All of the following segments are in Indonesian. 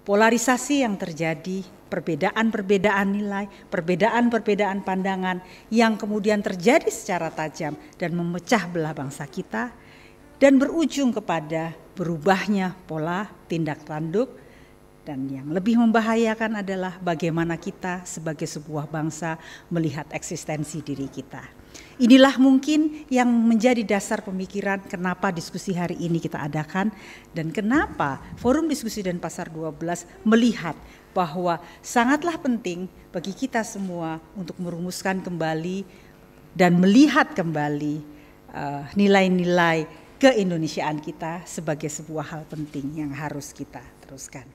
polarisasi yang terjadi, perbedaan-perbedaan nilai, perbedaan-perbedaan pandangan yang kemudian terjadi secara tajam dan memecah belah bangsa kita dan berujung kepada berubahnya pola tindak tanduk, dan yang lebih membahayakan adalah bagaimana kita sebagai sebuah bangsa melihat eksistensi diri kita. Inilah mungkin yang menjadi dasar pemikiran kenapa diskusi hari ini kita adakan dan kenapa Forum Diskusi Denpasar 12 melihat bahwa sangatlah penting bagi kita semua untuk merumuskan kembali dan melihat kembali nilai-nilai keindonesiaan kita sebagai sebuah hal penting yang harus kita teruskan.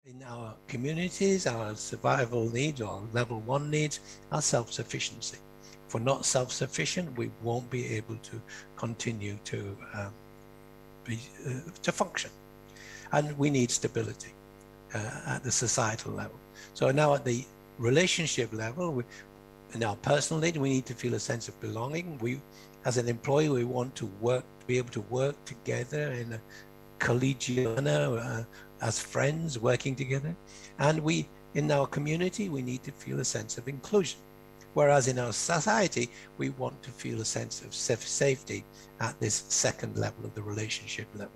In our communities, our survival needs or level 1 needs are self-sufficiency. If we're not self-sufficient, we won't be able to continue to function. And we need stability at the societal level. So now at the relationship level, in our personal need, we need to feel a sense of belonging. As an employee, we want to be able to work together in a collegial manner, as friends working together. And in our community, we need to feel a sense of inclusion. Whereas in our society, we want to feel a sense of safety at this second level of the relationship level.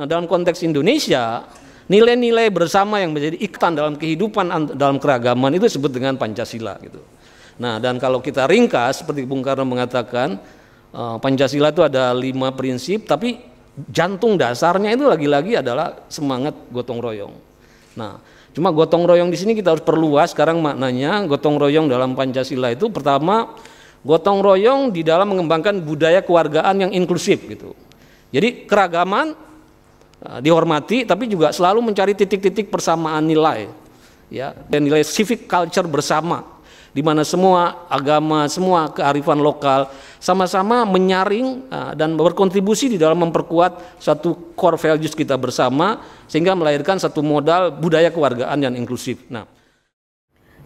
Nah, dalam konteks Indonesia, nilai-nilai bersama yang menjadi ikatan dalam kehidupan dalam keragaman itu disebut dengan Pancasila gitu. Nah, dan kalau kita ringkas seperti Bung Karno mengatakan, Pancasila itu ada 5 prinsip, tapi jantung dasarnya itu lagi-lagi adalah semangat gotong royong. Nah, cuma gotong royong di sini kita harus perluas sekarang maknanya. Gotong royong dalam Pancasila itu pertama, gotong royong di dalam mengembangkan budaya kewargaan yang inklusif gitu. Jadi keragaman dihormati, tapi juga selalu mencari titik-titik persamaan nilai, ya, dan nilai civic culture bersama, di mana semua agama, semua kearifan lokal sama-sama menyaring dan berkontribusi di dalam memperkuat satu core values kita bersama sehingga melahirkan satu modal budaya kewargaan yang inklusif. Nah,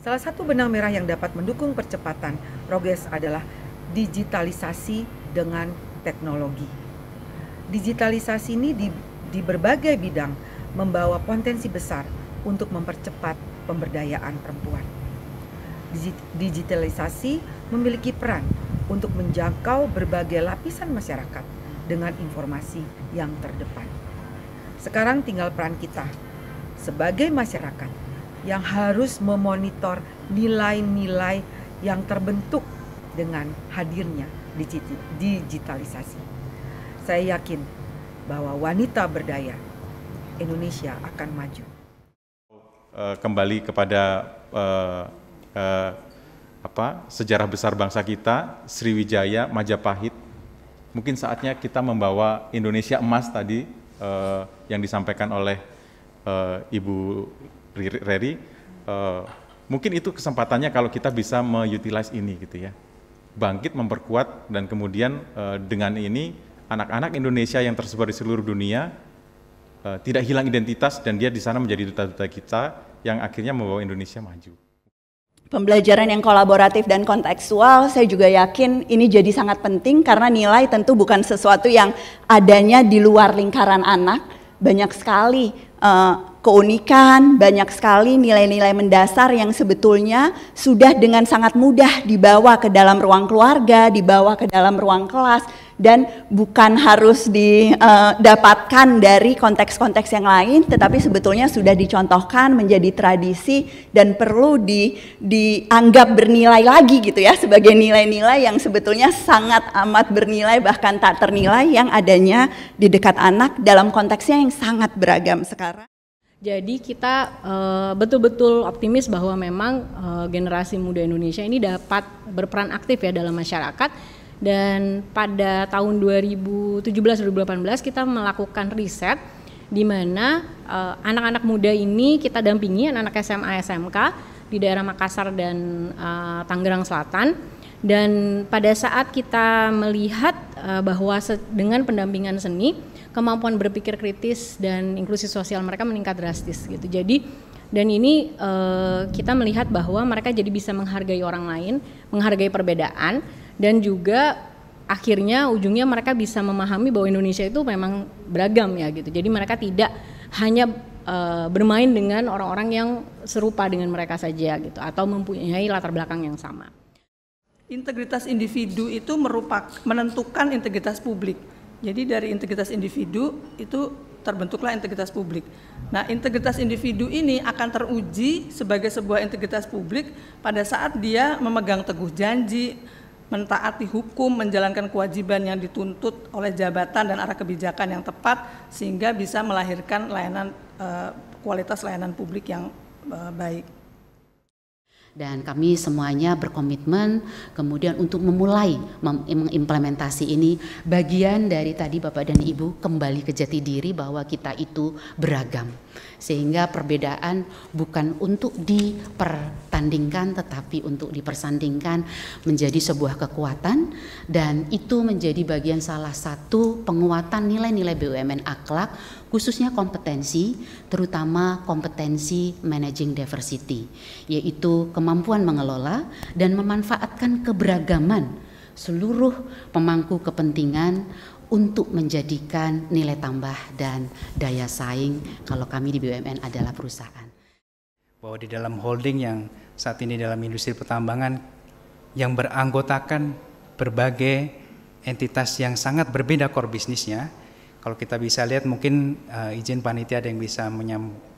salah satu benang merah yang dapat mendukung percepatan progres adalah digitalisasi dengan teknologi. Digitalisasi ini di berbagai bidang membawa potensi besar untuk mempercepat pemberdayaan perempuan. Digitalisasi memiliki peran untuk menjangkau berbagai lapisan masyarakat dengan informasi yang terdepan. Sekarang tinggal peran kita sebagai masyarakat yang harus memonitor nilai-nilai yang terbentuk dengan hadirnya digitalisasi. Saya yakin bahwa wanita berdaya Indonesia akan maju. Kembali kepada sejarah besar bangsa kita, Sriwijaya, Majapahit. Mungkin saatnya kita membawa Indonesia emas tadi yang disampaikan oleh Ibu Reri. Mungkin itu kesempatannya kalau kita bisa mengutilize ini gitu ya. Bangkit, memperkuat, dan kemudian dengan ini anak-anak Indonesia yang tersebar di seluruh dunia tidak hilang identitas dan dia di sana menjadi duta-duta kita yang akhirnya membawa Indonesia maju. Pembelajaran yang kolaboratif dan kontekstual, saya juga yakin ini jadi sangat penting karena nilai tentu bukan sesuatu yang adanya di luar lingkaran anak. Banyak sekali keunikan, banyak sekali nilai-nilai mendasar yang sebetulnya sudah dengan sangat mudah dibawa ke dalam ruang keluarga, dibawa ke dalam ruang kelas, dan bukan harus didapatkan dari konteks-konteks yang lain, tetapi sebetulnya sudah dicontohkan menjadi tradisi dan perlu dianggap bernilai lagi gitu ya, sebagai nilai-nilai yang sebetulnya sangat amat bernilai bahkan tak ternilai yang adanya di dekat anak dalam konteksnya yang sangat beragam sekarang. Jadi kita betul-betul optimis bahwa memang generasi muda Indonesia ini dapat berperan aktif ya dalam masyarakat. Dan pada tahun 2017-2018 kita melakukan riset di mana anak-anak muda ini kita dampingi, anak-anak SMA SMK di daerah Makassar dan Tangerang Selatan. Dan pada saat kita melihat bahwa dengan pendampingan seni, kemampuan berpikir kritis dan inklusi sosial mereka meningkat drastis gitu. Jadi dan ini kita melihat bahwa mereka jadi bisa menghargai orang lain, menghargai perbedaan, dan juga akhirnya ujungnya mereka bisa memahami bahwa Indonesia itu memang beragam ya gitu. Jadi mereka tidak hanya bermain dengan orang-orang yang serupa dengan mereka saja gitu, atau mempunyai latar belakang yang sama. Integritas individu itu menentukan integritas publik. Jadi dari integritas individu itu terbentuklah integritas publik. Nah, integritas individu ini akan teruji sebagai sebuah integritas publik pada saat dia memegang teguh janji, mentaati hukum, menjalankan kewajiban yang dituntut oleh jabatan dan arah kebijakan yang tepat, sehingga bisa melahirkan kualitas layanan publik yang baik. Dan kami semuanya berkomitmen kemudian untuk memulai mengimplementasi ini. Bagian dari tadi Bapak dan Ibu kembali ke jati diri bahwa kita itu beragam, sehingga perbedaan bukan untuk dipertandingkan tetapi untuk dipersandingkan menjadi sebuah kekuatan, dan itu menjadi bagian salah satu penguatan nilai-nilai BUMN akhlak, khususnya kompetensi, terutama kompetensi managing diversity, yaitu kemampuan mengelola dan memanfaatkan keberagaman seluruh pemangku kepentingan untuk menjadikan nilai tambah dan daya saing kalau kami di BUMN adalah perusahaan. Bahwa di dalam holding yang saat ini dalam industri pertambangan yang beranggotakan berbagai entitas yang sangat berbeda core bisnisnya. Kalau kita bisa lihat mungkin izin panitia ada yang bisa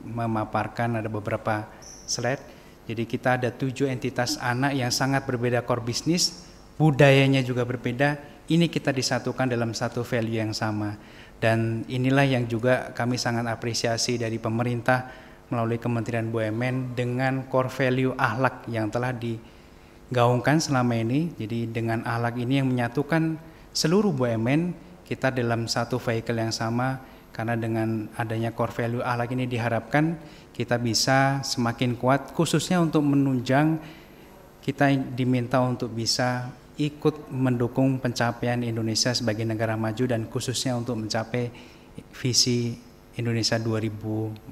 memaparkan, ada beberapa slide. Jadi kita ada 7 entitas anak yang sangat berbeda core bisnis, budayanya juga berbeda. Ini kita disatukan dalam satu value yang sama. Dan inilah yang juga kami sangat apresiasi dari pemerintah melalui Kementerian BUMN dengan core value akhlak yang telah digaungkan selama ini. Jadi dengan akhlak ini yang menyatukan seluruh BUMN kita dalam satu vehicle yang sama, karena dengan adanya core value akhlak ini diharapkan kita bisa semakin kuat, khususnya untuk menunjang kita diminta untuk bisa ikut mendukung pencapaian Indonesia sebagai negara maju dan khususnya untuk mencapai visi Indonesia 2045.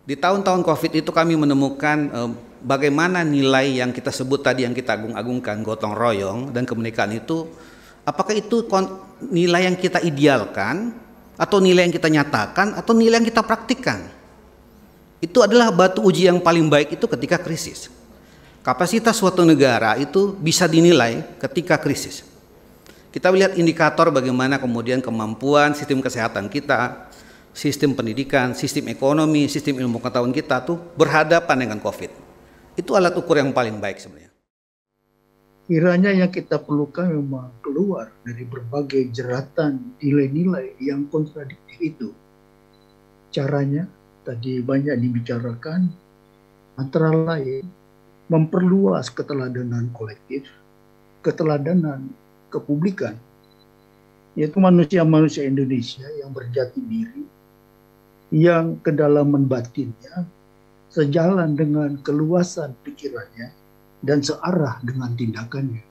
Di tahun-tahun COVID itu kami menemukan bagaimana nilai yang kita sebut tadi, yang kita agung-agungkan, gotong royong dan kebinekaan itu, apakah itu nilai yang kita idealkan, atau nilai yang kita nyatakan, atau nilai yang kita praktikkan. Itu adalah batu uji yang paling baik itu ketika krisis. Kapasitas suatu negara itu bisa dinilai ketika krisis. Kita lihat indikator bagaimana kemudian kemampuan sistem kesehatan kita, sistem pendidikan, sistem ekonomi, sistem ilmu pengetahuan kita tuh berhadapan dengan COVID. Itu alat ukur yang paling baik sebenarnya. Kiranya yang kita perlukan memang keluar dari berbagai jeratan nilai-nilai yang kontradiktif itu. Caranya tadi banyak dibicarakan, antara lain memperluas keteladanan kolektif, keteladanan kepublikan, yaitu manusia-manusia Indonesia yang berjati diri, yang kedalaman batinnya sejalan dengan keluasan pikirannya dan searah dengan tindakannya.